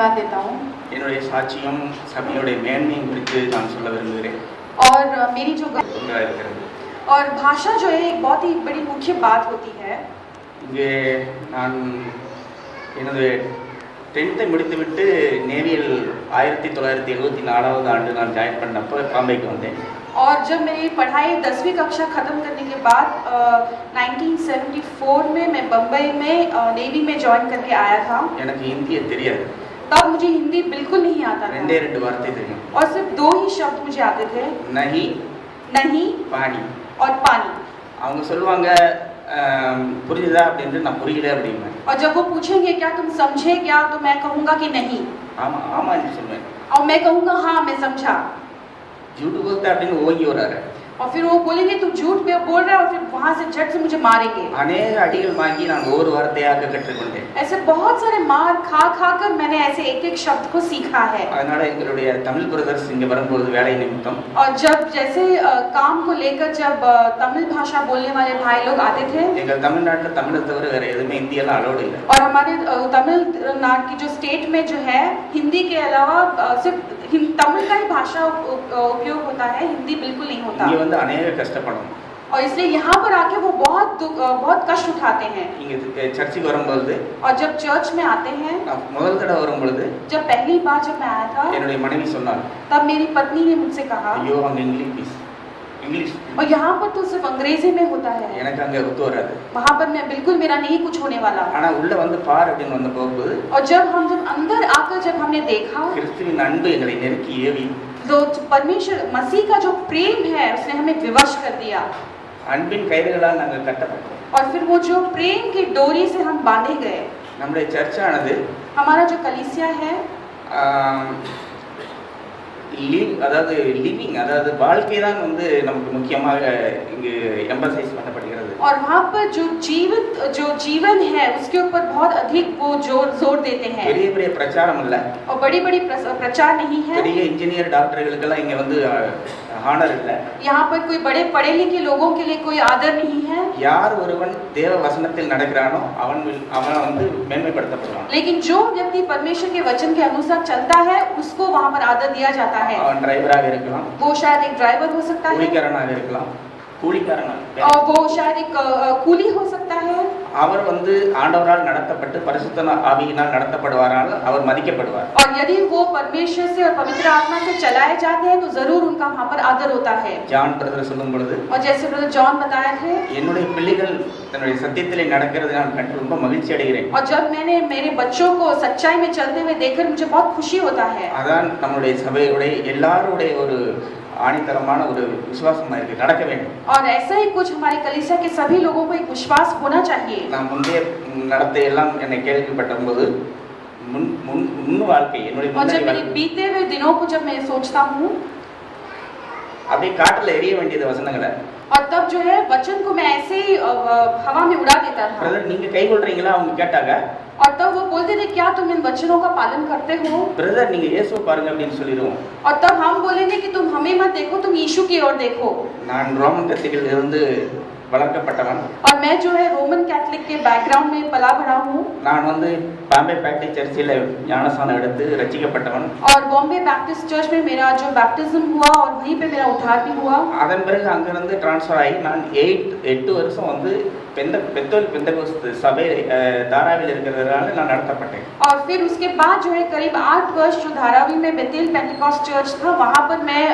धन्यवाद देता हूँ। என்னுடைய சாட்சியம் சபையுடைய மேன்மையும் குறித்து நான் சொல்ல விரும்புகிறேன். और मेरी जो இருக்கிறது और भाषा जो है एक बहुत ही बड़ी मुख्य बात होती है। இங்கே நான் எனது 10th முடித்துவிட்டு நேவியில் 1974 ஆண்டு நான் ஜாயின் பண்ணப்போ பாம்பேக்கு வந்தேன். और जब मेरी पढ़ाई 10वीं कक्षा ख़त्म करने के बाद 1974 में मैं बम्बई में नेवी में ज्वाइन करके आया था। எனக்கு हिंदी தெரியாது. तब मुझे हिंदी बिल्कुल नहीं आता था। ரெண்டு வார்த்தை தெரியும். और सिर्फ 2 ही शब्द मुझे आते थे, नहीं नहीं पानी और पानी। அவங்க சொல்லுவாங்க புரியுதா அப்படின்ட்டு நான் புரியல அப்படிம்பேன். और जब वो पूछेंगे क्या तुम समझे क्या, तो मैं कहूँगा कि नहीं। ஆமா ஆமான்னு சொல்லுவேன். और मैं कहूँगा हाँ मैं समझा। झूठ बोलता அப்படின்னு ஓங்கி வராரு. और फिर वो बोलेंगे तू झूठ बोल रहा है, और फिर वहाँ से झट से मुझे मारेंगे। अनेक अடிகள் வாங்கி நான் ஒவ்வொரு வார்த்தையாக கற்றுக்கொண்டேன். ऐसे बहुत सारे मार खा कर मैंने ऐसे एक शब्द को सीखा है। அதனால எங்களுடைய தமிழ் பிரதர்ஸ் இங்க வரும்போது வேலை நிமித்தம் और जब जैसे काम को लेकर जब तमिल भाषा बोलने वाले भाई लोग आते थे, எங்கள் தமிழ்நாட்டுல தமிழை தவிர வேற எதுவுமே இந்தியெல்லாம் அலோடு இல்லை. और हमारे तमिलनाडु की जो स्टेट में जो है हिंदी के अलावा सिर्फ तमिल का ही भाषा उपयोग होता है, हिंदी बिल्कुल नहीं होता। இங்க வந்து अनेक கஷ்டப்படும். और इसलिए यहाँ पर आके वो बहुत कष्ट उठाते हैं। இங்க சர்ச்சுக்கு வரும்போது और जब चर्च में आते हैं, முதல் தடவை வரும்போது जब पहली बार जब मैं आया था, என்னுடைய மனைவி சொன்னார், तब मेरी पत्नी ने मुझसे कहा, ஐயோ அங்க इंग्लिश और यहाँ पर तो सिर्फ अंग्रेजी में होता है, எனக்கு அங்க ஒத்து வராது, वहाँ पर मैं बिल्कुल मेरा नहीं कुछ होने वाला। ஆனா உள்ள வந்து பார் அப்படின்னு வந்த போகும்போது और जब अंदर आकर जब हमने देखा, கிறிஸ்துவின் அன்பு எங்களை நெருக்கி ஏவி, तो परमेश्वर मसीह का जो प्रेम है उसने हमें विवश कर दिया। அன்பின் கயிறுகளால் நாங்கள் கட்டப்பட்டோம். और फिर वो जो प्रेम की डोरी से हम बांधे गए। நம்முடைய சர்ச்சானது हमारा जो कलीसिया है அதாவது லிவிங் அதாவது வாழ்க்கை தான் வந்து நமக்கு முக்கியமாக இங்கு எம்பசைஸ் பண்ணப்படுகிறது. और वहाँ पर जो जीवन है उसके ऊपर बहुत अधिक वो जोर देते हैं। பெரிய பிரச்சாரம் இல்ல, और बड़ी प्रचार नहीं है। பெரிய இன்ஜினியர் டாக்டர்களுக்கெல்லாம் இங்க வந்து ஹானர் இல்ல. यहाँ पर कोई बड़े पढ़े लिखे लोगों के लिए कोई आदर नहीं है। யார் ஒருவன் தேவ வசனத்தில் நடக்கிறானோ அவன் வந்து மேன்மைப்படுத்தப்படுவான். लेकिन जो व्यक्ति परमेश्वर के वचन के अनुसार चलता है उसको वहाँ पर आदर दिया जाता है। அவன் டிரைவராக இருக்கலாம், वो शायद एक ड्राइवर हो सकता है, கூலிக்காரனாக இருக்கலாம், और वो शायद एक कूली हो सकता है। அவர் வந்து ஆண்டவரால் நடத்தப்பட்டு பரிசுத்த ஆவியினால் நடத்தப்படுவாரால் அவர் மதிக்கப்படுவார். और यदि वो परमेश्वर से और पवित्र आत्मा से चलाए जाते हैं तो जरूर उनका वहाँ पर आदर होता है। ஜான் பிரதர் சொல்லும் பொழுது, और जैसे ब्रदर जॉन बताए थे, என்னுடைய பிள்ளைகள் தன்னுடைய சத்தியத்திலே நடக்கிறது நான் கண்டு ரொம்ப மகிழ்ச்சி அடைகிறேன். और जब मैंने मेरे बच्चों को सच्चाई में चलते हुए देखकर मुझे बहुत खुशी होता है। அதான் நம்முடைய சபையுடைய எல்லாருடைய ஒரு ஆணித்தரமான ஒரு விசுவாசமா இருக்கு, நடக்க வேண்டும். और ऐसा ही कुछ हमारे कलीसिया के सभी लोगों को एक विश्वास होना चाहिए। நான் முந்தைய நடத்தை எல்லாம் என்னை கேள்விப்பட்டபோது முன் வாழ்க்கை என்னுடைய और जब मेरे बीते हुए दिनों को जब मैं सोचता हूँ, அப்படியே காட்டுல எரிய வேண்டியது வசனங்களை, और तब जो है वचन को मैं ऐसे ही हवा में उड़ा देता था। பிரதர் நீங்க கை கொள்றீங்களா அவங்க கேட்டாங்க, और तब वो बोलते थे क्या तुम इन वचनों का पालन करते हो? பிரதர் நீங்க இயேசுவை பாருங்க அப்படின்னு சொல்லிடுவோம். और तब हम बोलेंगे कि तुम हमें मत देखो, तुम यीशु की ओर देखो। நான் ரோமன் கத்தீட்ரலில் இருந்து வளர்க்கப்பட்டவன். और मैं जो है रोमन कैथलिक के बैकग्राउंड में पला बड़ा हूँ। நான் வந்து பாம்பே பேப்டிஸ்ட் சர்ச்சில் ஞானஸ்நானம் எடுத்து ரட்சிக்கப்பட்டவன். और बॉम्बे बैप्टिस्ट चर्च में मेरा जो बैप्टिज्म हुआ और वहीं पे मेरा उद्धार भी हुआ। அதன் பிறகு அங்கிருந்து ட்ரான்ஸ்ஃபர் ஆகி நான் 8 வருஷம் வந்து பெந்தகோஸ்து சபை தாராவில் இருக்கிறதுனால நான் நடத்தப்பட்டேன். और फिर उसके बाद जो है करीब 8 वर्ष जो धारावी में बेतेल पेंटिकॉस्ट चर्च था वहाँ पर मैं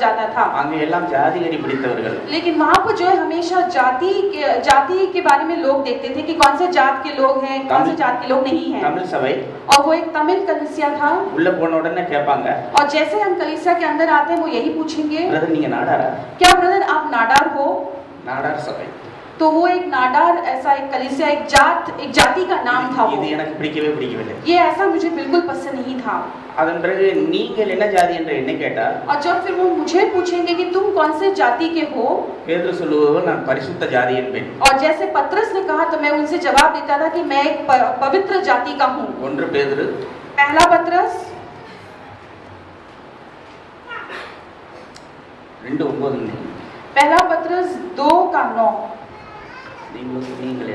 जाता था। அங்க எல்லாம் ஜாதி வெறி பிடித்தவர்கள், लेकिन वहाँ पर जो है हमेशा जाति के बारे में लोग देखते थे कि कौन से जात के लोग हैं, कौन से जात के लोग नहीं हैं। தமிழ் சபை, और वो एक तमिल कलीसिया था। உள்ள போன உடனே கேட்பாங்க, और जैसे हम कलीसिया के अंदर आते हैं वो यही पूछेंगे, பிரதர் நீங்க நாடாரா? क्या ब्रदर आप नाडार हो? நாடார் சபை. तो वो एक नाडार ऐसा एक कलीसिया एक जाति का नाम था। वो இது எனக்கு பிடிக்கவில்லை. ये ऐसा मुझे बिल्कुल पसंद नहीं था। அதன் பிறகு நீங்கள் என்ன ஜாதி என்று என்ன கேட்டா, और जब फिर वो मुझे पूछेंगे कि तुम कौन से जाति के हो, பேதுரு சொல்லுவார் நான் பரிசுத்த ஜாதி என்பேன். और जैसे पतरस ने कहा तो मैं उनसे जवाब देता था कि मैं एक पवित्र जाति का हूँ। 1 பேதுரு पहला पतरस 2:9. पहला पतरस 2:9। நீங்கள்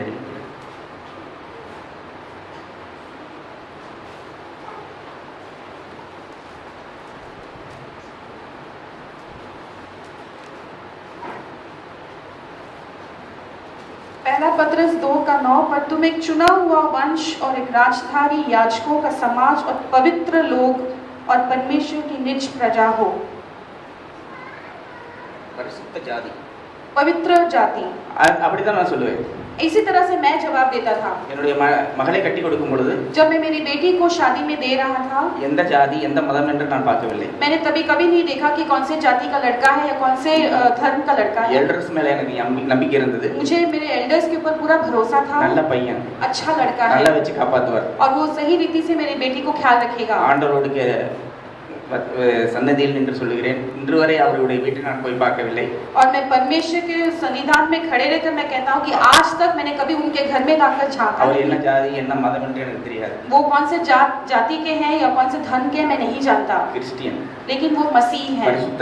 पहला पत्रस 2:9 पर तुम एक चुना हुआ वंश और एक राजधानी याजकों का समाज और पवित्र लोग और परमेश्वर की निज प्रजा हो। பரிசுத்த ஜாதி पवित्र जाति। அப்படிதான் நான் சொல்லுவேன்। इसी तरह से मैं जवाब देता था। என்னுடைய மகளை கட்டி கொடுக்கும் பொழுது जब मैं मेरी बेटी को शादी में दे रहा था, எந்த ஜாதி எந்த மதம் என்று நான் பார்க்கவில்லை। मैंने कभी नहीं देखा कि कौन से जाति का लड़का है या कौन से धर्म का लड़का है। एल्डर्स மேல எனக்கு நம்பிக்கை இருந்தது। मुझे मेरे एल्डर्स के ऊपर पूरा भरोसा था। நல்ல பையன், अच्छा लड़का है, நல்லா வெச்சு காப்பாத்துவார் और वो सही रीति से मेरी बेटी को ख्याल रखेगा। ஆண்டவரோடு सन्निधिயில் நின்று சொல்கிறேன், இன்று வரை அவருடைய வீட்டை நான் போய் பார்க்கவில்லை। और मैं परमेश्वर के सन्निधान में खड़े रहकर मैं कहता हूँ कि आज तक मैंने कभी उनके घर में जाकर झांका அவர் என்ன ஜாதி என்ன மதம் என்று எனக்கு தெரியாது। वो कौन से जाति के हैं या कौन से धर्म के हैं मैं नहीं जानता, क्रिश्चियन, लेकिन वो मसीह हैं பரிசுத்த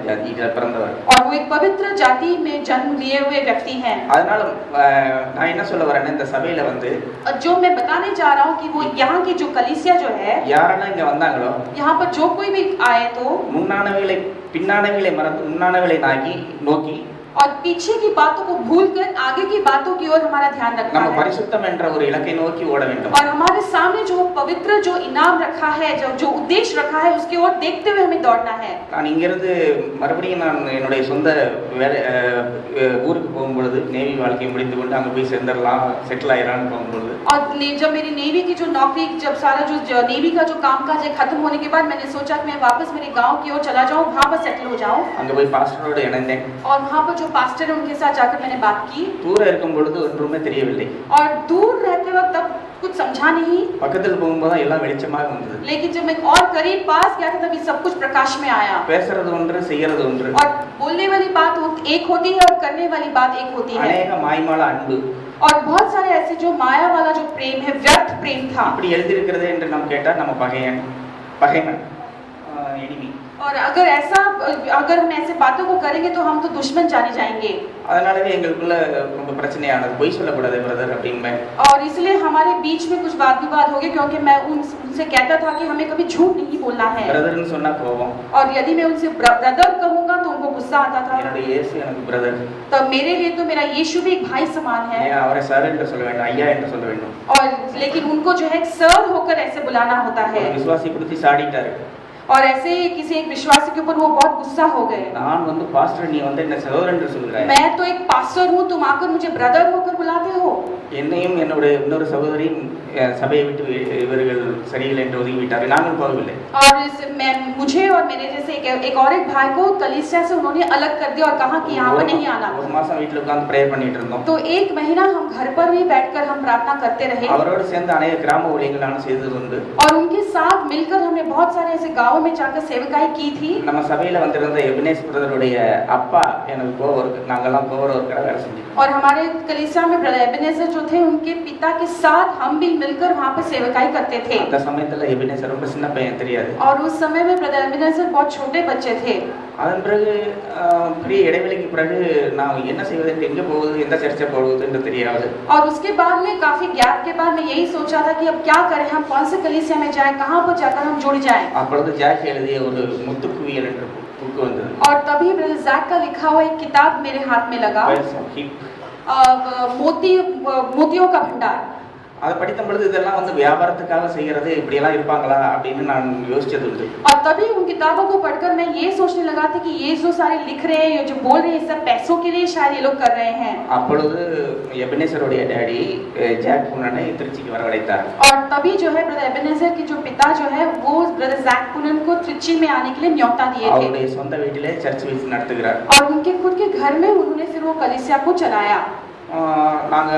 ஜாதியில பிறந்தவர், और वो एक पवित्र जाति में जन्म लिए हुए व्यक्ति हैं। அதனால நான் என்ன சொல்ல வரேன்னா, இந்த சபையில வந்து जो मैं बताने जा रहा हूँ कि वो यहाँ की जो कलीसिया जो है, யாரெல்லாம் இங்க வந்தாங்களோ यहाँ पर जो कोई भी आए तो முன்னானவைகளை பின்னானவைகளை மறந்து முன்னானவைகளை நோக்கி और पीछे की बातों को भूलकर आगे की बातों की ओर हमारा ध्यान रखना நம்ம है। பரிசுத்தம் என்ற ஒரு இலக்கை நோக்கி ஓட வேண்டும்। और हमारे सामने जो पवित्र जो इनाम रखा है, जो उद्देश्य रखा है, उसकी ओर देखते हुए हमें दौड़ना है। நான் இங்கிருந்து மறுபடியும் நான் என்னுடைய சொந்த ஊருக்கு போகும்பொழுது நேவி வாழ்க்கையை முடித்து கொண்டு அங்கே போய் சேர்ந்துடலாம், செட்டில் ஆயிடலாம்னு போகும்பொழுது और जब मेरी नेवी की जो नौकरी, जब सारा जो नेवी का जो कामकाज है खत्म होने के बाद मैंने सोचा कि मैं वापस मेरे गांव की ओर चला जाऊं, वहां पर सेटल हो जाऊं। அங்கே போய் பாஸ்டரோடு இணைந்தேன்। और वहां पर जो पास्टर है उनके साथ जाकर मैंने बात की। தூரம் இருக்கும் பொழுது ஒன்றுமே தெரியவில்லை, और दूर रहते वक्त तब कुछ समझा नहीं, பக்கத்தில் போகும்போது எல்லாம் வெளிச்சமாக வந்தது। लेकिन जब मैं और करीब पास गया था तभी सब कुछ प्रकाश में आया। பேசுறது ஒன்று, செய்யறது ஒன்று। और बोलने वाली बात एक होती है और करने वाली बात एक होती है। अनेक मायमाल अன்பு, और बहुत सारे ऐसे जो माया वाला जो प्रेम है, व्यर्थ प्रेम था। இப்படி எழுதி இருக்கிறது என்று நாம் கேட்டால் நம்ம பகைமன் எனிமி। और अगर हम ऐसे बातों को करेंगे तो हम तो दुश्मन जाने जाएंगे। அதனாலவே எங்களுக்குள்ள ரொம்ப பிரச்சனையானது, பொய் சொல்லக்கூடாது பிரதர் அப்படிமே। और इसलिए हमारे बीच में कुछ वाद विवाद हो गए, क्योंकि मैं उनसे कहता था कि हमें कभी झूठ नहीं बोलना है। பிரதர்னு சொன்னா கோபம், और यदि मैं उनसे ब्रदर कहूंगा तो उनको गुस्सा आता था। என்னுடைய இயேசு எனக்கு பிரதர், तो मेरे लिए तो मेरा यीशु भी एक भाई समान है। मैं அவரை சார் என்று சொல்ல வேண்டும், ஐயா என்று சொல்ல வேண்டும்। और लेकिन उनको जो है सर होकर ऐसे बुलाना होता है। விசுவாசி பிடிச்சி சாடிட்டாரு। और ऐसे किसी एक विश्वासी के ऊपर वो बहुत गुस्सा हो गए। நான் வந்து பாஸ்டர், நீ வந்து என்ன சகோதரன் என்று சொல்கிறாய், मैं तो एक पास्टर हूँ, तुम आकर मुझे ब्रदर होकर बुलाते हो। என்னையும் என்னுடைய இன்னொரு சகோதரியும் சபையை விட்டு இவர்கள் சரியில்லை என்று ஒதுங்கிவிட்டார்கள், நாங்கள் போகவில்லை। और मुझे और मेरे जैसे एक और एक भाई को कलीसिया से उन्होंने अलग कर दिया और कहा कि यहाँ पर नहीं आना। ஒரு மாசம் வீட்டில் உட்கார்ந்து பிரேயர் பண்ணிட்டு இருந்தோம்। तो एक महीना हम घर पर भी बैठकर हम प्रार्थना करते रहे। அவரோடு சேர்ந்து अनेक கிராம ஊழியங்கள் நான் செய்தது உண்டு। और उनके साथ मिलकर हमने बहुत सारे ऐसे गाँव में जाकर सेवकाई की थी। நம்ம சபையில வந்திருந்த எபினேஸ் பிரதருடைய அப்பா எனக்கு கோவருக்கு, நாங்கெல்லாம் கோவருக்கா வேலை செஞ்சோம்। और हमारे कलीसिया में ब्रदर एबेनेजर जो थे, उनके पिता के साथ हम भी मिलकर वहाँ पर सेवकाई करते थे। அந்த சமயத்துல எபினேசர் ரொம்ப சின்ன பையன், தெரியாது। और उस समय में ब्रदर एबेनेजर बहुत छोटे बच्चे थे। அதன் பிறகு பெரிய இடைவெளிக்கு பிறகு நான் என்ன செய்வது, எங்க போவது, எந்த சர்ச்சை போவது என்று தெரியாது। और उसके बाद में काफी गैप के बाद मैं यही सोचा था कि अब क्या करें, हम कौन से कलीसिया में जाएं, कहाँ पर जाकर हम जुड़ जाएं। அப்பொழுது ஜாக் எழுதிய ஒரு முத்துக்குவியல் என்ற புக் வந்தது। और तभी ब्रदर जैक का लिखा हुआ एक किताब मेरे हाथ में लगा, मोतियों का भंडार। அதை படித்த பொழுது இதெல்லாம் வந்து வியாபாரத்துக்காக செய்கிறது, இப்படி எல்லாம் இருப்பாங்களா அப்படின்னு நான் யோசிச்சது உண்டு। और तभी उन किताबों को पढ़कर मैं ये सोचने लगा था कि ये जो सारे लिख रहे हैं, ये जो बोल रहे हैं, सब पैसों के लिए शायद ये लोग कर रहे हैं। அப்பொழுது எபினேசருடைய டாடி ஜாக் புனனை திருச்சிக்கு வரவழைத்தார்। और तभी जो है ब्रदर एबेनेजर के जो पिता जो है वो ब्रदर जैक पुनन को त्रिची में आने के लिए न्योता दिए थे। அவருடைய சொந்த வீட்டிலே சர்ச் வீஸ் நடத்துகிறார்। और उनके खुद के घर में उन्होंने फिर वो कलीसिया को चलाया। நாங்க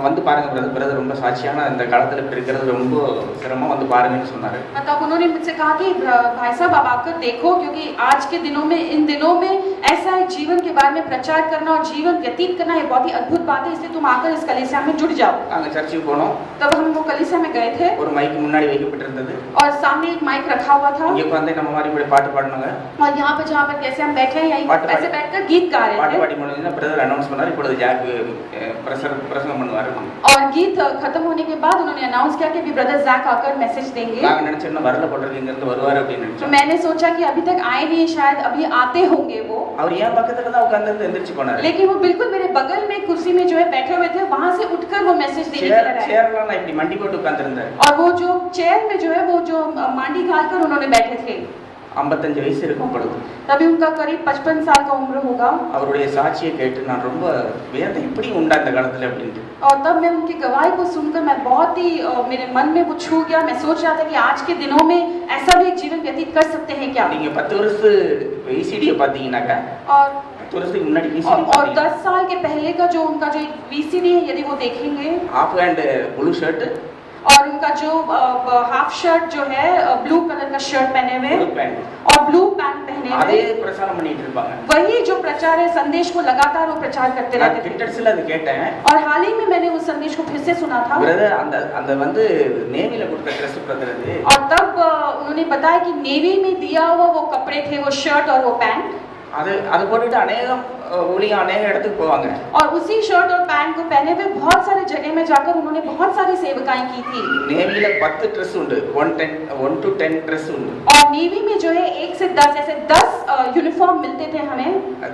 வந்து பாருங்க பிரதர் ரொம்ப சாட்சியான இந்த காலத்துல இருக்கிறது ரொம்ப சிரமம், வந்து பாருங்கன்னு சொன்னாரு। तब उन्होंने मुझसे कहा कि भाई साहब आप आकर देखो, क्योंकि आज के दिनों में, इन दिनों में ऐसा एक जीवन के बारे में प्रचार करना और जीवन व्यतीत करना ये बहुत ही अद्भुत बात है, इसलिए तुम आकर इस कलीसिया में जुड़ जाओ। நாங்க சர்ச்சுக்கு போனோம்। तब हम वो कलीसिया में गए थे। ஒரு மைக் முன்னாடி வைக்கப்பட்டிருந்தது। और सामने एक माइक रखा हुआ था। இங்க வந்து நம்ம மாதிரி இப்படி பாட்டு பாடுனாங்க। और यहाँ पर जहाँ पर कैसे हम बैठे हैं, यहीं ऐसे बैठकर गीत गा रहे थे। பாட்டு பாடி முடிஞ்சா பிரதர் அனௌன்ஸ் பண்ணாரு, இப்பொழுது ஜாக் பிரசங்கம் பண்ணுவாரு. और गीत खत्म होने के बाद उन्होंने अनाउंस किया कि अभी ब्रदर जैक आकर मैसेज देंगे। நாங்க நினைச்சோம் வரல போட்டிருக்கு இங்க இருந்து வருவாரு அப்படின்னு तो நினைச்சோம். मैंने सोचा कि अभी तक आए नहीं, शायद अभी आते होंगे वो। அவர் ஏன் பக்கத்துல தான் உட்கார்ந்து எந்திரிச்சு போனாரு. लेकिन वो बिल्कुल मेरे बगल में कुर्सी में जो है बैठे हुए थे, वहां से उठकर वो मैसेज देने के लिए आए। சேர்லாம் நான் இப்படி மண்டி போட்டு உட்கார்ந்திருந்தேன். और वो जो चेयर में जो है वो जो मांडी घालकर उन्होंने बैठे थे। 55 வயசு இருக்கும் பொழுது तभी उनका करीब 55 साल का उम्र होगा। அவருடைய சாட்சியை கேட்டு நான் ரொம்ப வேதனை இப்படி உண்டா இந்த காலத்துல அப்படின்ட்டு. और तब मैं उनकी गवाही को सुनकर मैं बहुत ही मेरे मन में वो छू गया। मैं सोच रहा था कि आज के दिनों में ऐसा भी एक जीवन व्यतीत कर सकते हैं क्या। நீங்க 10 வருஷத்து VCD பாத்தீங்கன்னாக்கா और 10 வருஷத்துக்கு முன்னாடி VCD और 10 साल के पहले का जो उनका जो एक VCD है, यदि वो देखेंगे, हाफ हैंड ब्लू शर्ट और उनका जो हाफ शर्ट जो है ब्लू कलर का शर्ट पहने हुए ब्लू पैंट और ब्लू पैंट पहने அதே हुए, பிரசாரம் பண்ணிட்டு இருப்பாங்க. वही जो प्रचार है, संदेश को लगातार वो प्रचार करते நான் रहते थे। கிண்டர்ஸ்ல அது கேட்டேன். और हाल ही में मैंने उस संदेश को फिर से सुना था। பிரதர் அந்த வந்து நேவில கொடுத்த Dress பிரதர் அது. और तब उन्होंने बताया कि नेवी में दिया हुआ वो कपड़े थे, वो शर्ट और वो पैंट। அது போட்டுட்டு अनेகம் ஊழியம் अनेக இடத்துக்கு போவாங்க. और उसी शर्ट और पैंट को पहने हुए बहुत सारे जगह में जाकर उन्होंने बहुत सारी सेवकाएं की थी। நேவில 10 Dress உண்டு. 1 to 10 Dress உண்டு. और नेवी में जो है 1 से 10 ऐसे 10 यूनिफॉर्म मिलते थे हमें।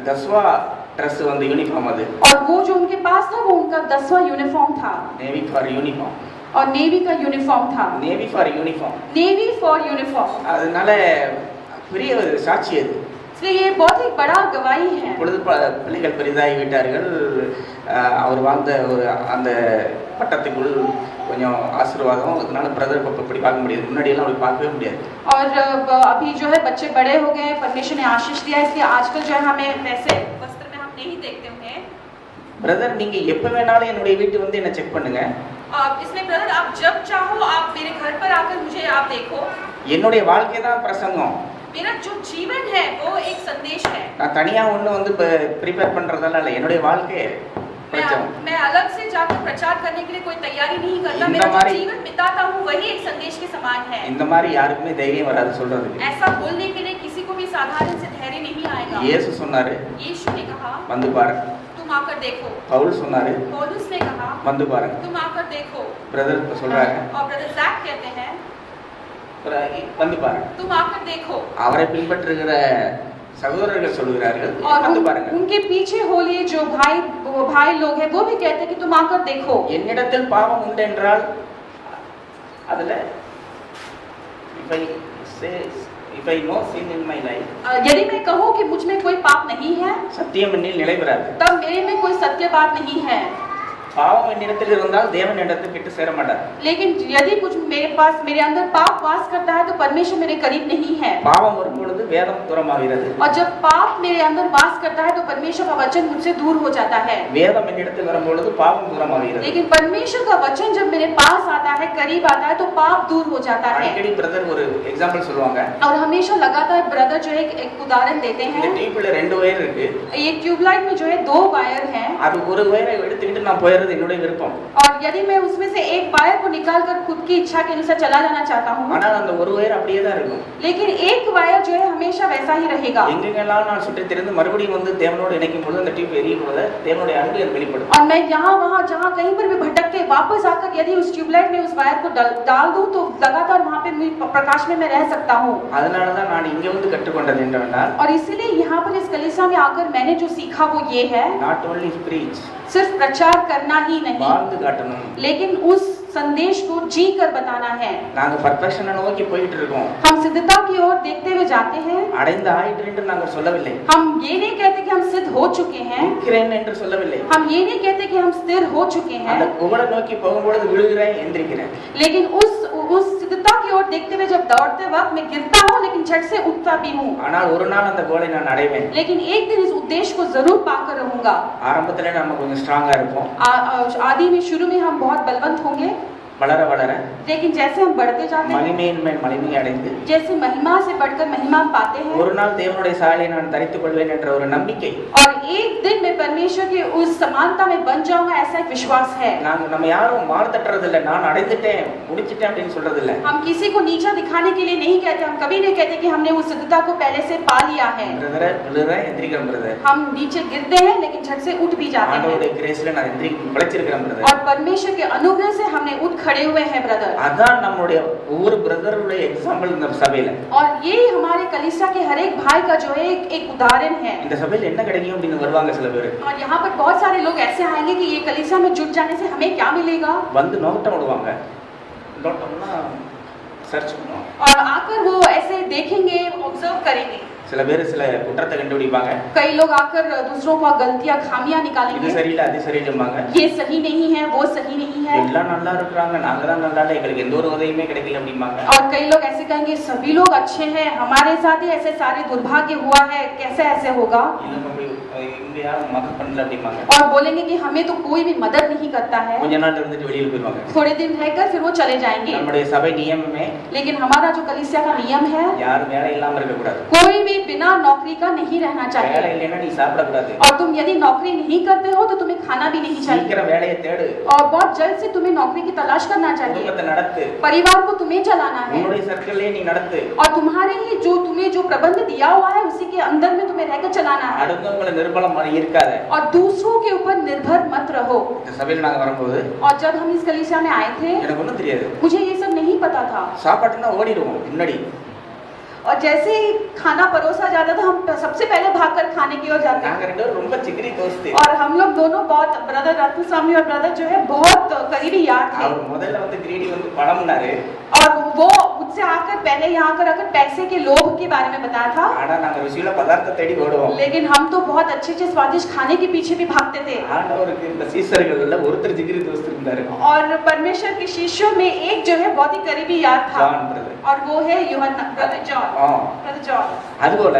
10वां Dress வந்து யூனிஃபார்ம் அது. और वो जो उनके पास था वो उनका 10वां यूनिफॉर्म था। Navy for uniform. और नेवी का यूनिफॉर्म था। Navy for uniform. Navy for uniform. அதனால பெரிய ஒரு சாட்சி அது. इसलिए ये बहुत ही बड़ा गवाही है। பொழுது பிள்ளைகள் பெரிதாகி விட்டார்கள். அவர் வாழ்ந்த ஒரு அந்த பட்டத்துக்குள் கொஞ்சம் ஆசீர்வாதம், அதனால பிரதர் இப்படி பார்க்க முடியாது. முன்னாடி எல்லாம் அப்படி பார்க்கவே முடியாது. और अभी जो है बच्चे बड़े हो गए, परमेश्वर ने आशीष दिया, इसलिए आजकल जो है हमें वैसे वस्त्र में हम नहीं देखते हैं। பிரதர் நீங்க எப்ப வேணாலும் என்னுடைய வீட்டு வந்து என்ன செக் பண்ணுங்க. इसमें ब्रदर आप जब चाहो आप मेरे घर पर आकर मुझे आप देखो। என்னுடைய வாழ்க்கை தான் பிரசங்கம். मेरा जो जीवन है वो एक संदेश है। நான் தனியா ஒண்ணு வந்து ப்ரிப்பேர் பண்றதால இல்ல, என்னுடைய வாழ்க்கை பிரசங்கம். मैं अलग से जाकर प्रचार करने के लिए कोई तैयारी नहीं करता। मेरा जो जीवन बिताता हूँ वही एक संदेश के समान है। இந்த மாதிரி யாருக்குமே தைரியம் வராது சொல்றதுக்கு. ऐसा बोलने के लिए किसी को भी साधारण से धैर्य नहीं आएगा। இயேசு சொன்னாரு, यीशु ने कहा வந்து பாரு. तुम आकर देखो। பவுல் சொன்னாரு, पौलुस ने कहा வந்து பாருங்க. तुम आकर देखो। பிரதர் சொல்றாங்க, और ब्रदर जैक कहते हैं வந்து பாருங்க. तुम आकर देखो। அவரை பின்பற்றுகிற சகோதரர்கள் சொல்கிறார்கள், और வந்து பாருங்க. उनके पीछे हो लिए जो भाई लोग हैं वो भी कहते हैं कि तुम आकर देखो। என்னிடத்தில் பாவம் உண்டு என்றால் அதுல if I know sin in my life, यदि मैं कहूँ कि मुझ में कोई पाप नहीं है, சத்தியம் என்னில் நிலை பெறாது. तब मेरे में कोई सत्य बात नहीं है। பாவம் என்னிடத்தில் இருந்தால் தேவன் இடத்தில் கிட்ட சேர மாட்டார். लेकिन यदि कुछ मेरे अंदर पाप वास करता है तो परमेश्वर मेरे करीब नहीं है। பாவம் வரும் பொழுது வேதம் தூரமாகிறது. और जब पाप मेरे अंदर वास करता है तो परमेश्वर का वचन मुझसे दूर हो जाता है। வேதம் என்னிடத்தில் வரும் பொழுது பாவம் தூரமாகிறது. लेकिन परमेश्वर का वचन जब मेरे पास आता है, करीब आता है, तो पाप दूर हो जाता है। அடிக்கடி பிரதர் ஒரு எக்ஸாம்பிள் சொல்லுவாங்க. और हमेशा लगातार ब्रदर जो है एक उदाहरण देते हैं। இந்த டியூப்ல 2 வயர் இருக்கு. ये ट्यूबलाइट में जो है 2 वायर हैं। அது ஒரு வயரை எடுத்துக்கிட்டு நான் போயிறது என்னுடைய விருப்பம். और यदि मैं उसमें से एक वायर को निकालकर खुद की इच्छा के अनुसार चला जाना चाहता हूँ, ஆனால் அந்த ஒரு வயர் அப்படியே தான் இருக்கும். लेकिन एक वायर जो है हमेशा वैसा ही रहेगा। எங்கெங்கெல்லாம் நான் சுற்றி திரிந்து மறுபடியும் வந்து தேவனோடு இணைக்கும் பொழுது அந்த டியூப் எரியும் பொழுது தேவனுடைய அன்பு எனக்கு வெளிப்படும். और मैं यहाँ वहाँ जहाँ कहीं पर भी भटक के वापस आकर यदि उस ट्यूबलाइट में उस वायर को डाल दूं तो लगातार वहाँ पे प्रकाश में मैं रह सकता हूँ। அதனால தான் நான் இங்க வந்து கற்றுக்கொண்டது என்னவென்றால், और इसीलिए यहाँ पर इस कलीसिया में आकर मैंने जो सीखा वो ये है, not only preach, सिर्फ प्रचार करना ही नहीं, வாழ்ந்து காட்டணும். लेकिन उस संदेश को जी कर बताना है। நாங்க பர்ஃபெக்ஷனை நோக்கி போயிட்டு இருக்கோம். हम सिद्धता की ओर देखते हुए जाते हैं। அடைந்து ஆயிற்று என்று நாங்கள் சொல்லவில்லை. हम ये नहीं कहते कि हम सिद्ध हो चुके हैं। இருக்கிறேன் என்று சொல்லவில்லை. हम ये नहीं कहते कि हम स्थिर हो चुके हैं। அந்த குவளை நோக்கி போகும்பொழுது விழுகிறேன், எந்திரிக்கிறேன். लेकिन उस सिद्धता की ओर देखते हुए जब दौड़ते वक्त मैं गिरता हूँ, लेकिन झट से उठता भी हूँ। ஆனால் ஒரு நாள் அந்த கோலை நான் அடைவேன். लेकिन एक दिन इस उद्देश्य को जरूर पाकर रहूंगा। ஆரம்பத்துல நம்ம கொஞ்சம் ஸ்ட்ராங்கா இருப்போம். आदि में शुरू में हम बहुत बलवंत होंगे, வளர வளர लेकिन जैसे हम बढ़ते जाते हैं, மகிமையின் மேல் மகிமையை அடைந்து जैसे महिमा से बढ़कर महिमा हम पाते हैं, ஒரு நாள் தேவனுடைய சாயலை நான் தரித்துக் கொள்வேன் என்ற ஒரு நம்பிக்கை, और एक दिन मैं परमेश्वर की उस समानता में बन जाऊंगा, ऐसा एक विश्वास है। நம்ம யாரும் மார்த்தட்டுறது இல்ல, நான் அடைந்துட்டேன் முடிச்சிட்டேன் அப்படின்னு சொல்றது இல்ல। हम किसी को नीचा दिखाने के लिए नहीं कहते, हम कभी नहीं कहते कि हमने उस सिद्धता को पहले से पा लिया है। பிரதர் விழுறேன் எந்திரிக்கிறேன் பிரதர், हम नीचे गिरते हैं लेकिन झट से उठ भी जाते हैं, ஆண்டவருடைய கிரேஸ்ல நான் பிழைச்சிருக்கிறேன் பிரதர், और परमेश्वर के अनुग्रह से हमने उठ खड़े हुए हैं ब्रदर। அதான் நம்மளுடைய ஒவ்வொரு பிரதருடைய எக்ஸாம்பிள் இந்த சபையில, और ये हमारे कलीसिया के हर एक भाई का जो है एक उदाहरण है। இந்த சபையில என்ன கிடைக்கும் அப்படின்னு வருவாங்க சில பேர், और यहाँ पर बहुत सारे लोग ऐसे आएंगे कि ये कलीसिया में जुट जाने से हमें क्या मिलेगा, வந்து நோட்டம் விடுவாங்க, நோட்டம்னா சர்ச் பண்ணுவாங்க, और आकर वो ऐसे देखेंगे, ऑब्जर्व करेंगे। சில பேர் சில குற்றத்தை கண்டுபிடிப்பாங்க, कई लोग आकर दूसरों को गलतियां खामियां இது निकालेंगे, சரியில்லை அது சரியில்லைம்பாங்க, ये सही नहीं है, वो सही नहीं है। எல்லாம் நல்லா இருக்கிறாங்க, நாங்க தான் நல்லா இல்லை, எங்களுக்கு எந்த ஒரு உதவியுமே கிடைக்கல அப்படிம்பாங்க। और कई लोग ऐसे कहेंगे सभी लोग अच्छे हैं, हमारे साथ ही ऐसे सारे दुर्भाग्य हुआ है, कैसे ऐसे होगा, இங்க யாரும் மதம் பண்ணல அப்படிம்பாங்க। और बोलेंगे कि हमें तो कोई भी मदद नहीं करता है। கொஞ்ச நாள் இருந்துட்டு வெளியில போயிடுவாங்க, थोड़े दिन रहकर फिर वो चले जाएंगे। நம்முடைய சபை நியமமே लेकिन हमारा जो कलीसिया का नियम है, யாரும் வேலை இல்லாம இருக்க கூடாது, कोई भी बिना नौकरी का नहीं रहना வேலை चाहिए, இல்லைன்னா நீ சாப்பிட கூடாது, और तुम यदि नौकरी नहीं करते हो तो तुम्हें खाना भी नहीं चाहिए, சீக்கிரம் வேலையை தேடு, और बहुत जल्द से तुम्हें नौकरी की तलाश करना चाहिए, குடும்பத்தை நடத்து, परिवार को तुम्हें चलाना है, உன்னுடைய சர்க்கிளே நீ நடத்து, और तुम्हारे ही जो तुम्हें जो प्रबंध दिया हुआ है उसी के अंदर में तुम्हें रहकर चलाना है, அடுத்தவங்களை நிர்பலம் இருக்காத। और दूसरों के ऊपर निर्भर मत रहो। இந்த சபையில நாங்க வரும்போது और जब हम इस कलीसिया में आए थे, எனக்கு ஒண்ணும் தெரியாது, मुझे ये सब नहीं पता था, சாப்பாட்டுனா ஓடிடுவோம் முன்னாடி, और जैसे ही खाना परोसा जाता था हम सबसे पहले भागकर खाने की ओर जाते நாங்க ரெண்டு பேரும் ரொம்ப சிகிரி தோஸ்து, और हम लोग दोनों बहुत, ब्रदर रत्न स्वामी और ब्रदर जो है बहुत करीबी यार थे, அவர் முதல்ல வந்து கிரீடி வந்து பணம்னாரு, और वो मुझसे आकर पहले यहाँ आकर पैसे के लोभ के बारे में बताया था, ஆனா நாங்க ருசியுள்ள பதார்த்தத்தை தேடி ஓடுவோம், लेकिन हम तो बहुत अच्छे स्वादिष्ट खाने के पीछे भी भागते थे। ஆண்டவருக்கு இந்த சீசர்கள்ல ஒருத்தர் ஜிகிரி தோஸ்து இருந்தாரு, और परमेश्वर के शिष्यों में एक जो है बहुत ही करीबी यार था, ஜான் பிரதர், और वो है यूहन्ना, ब्रदर जॉन, ब्रदर जॉन। அதுபோல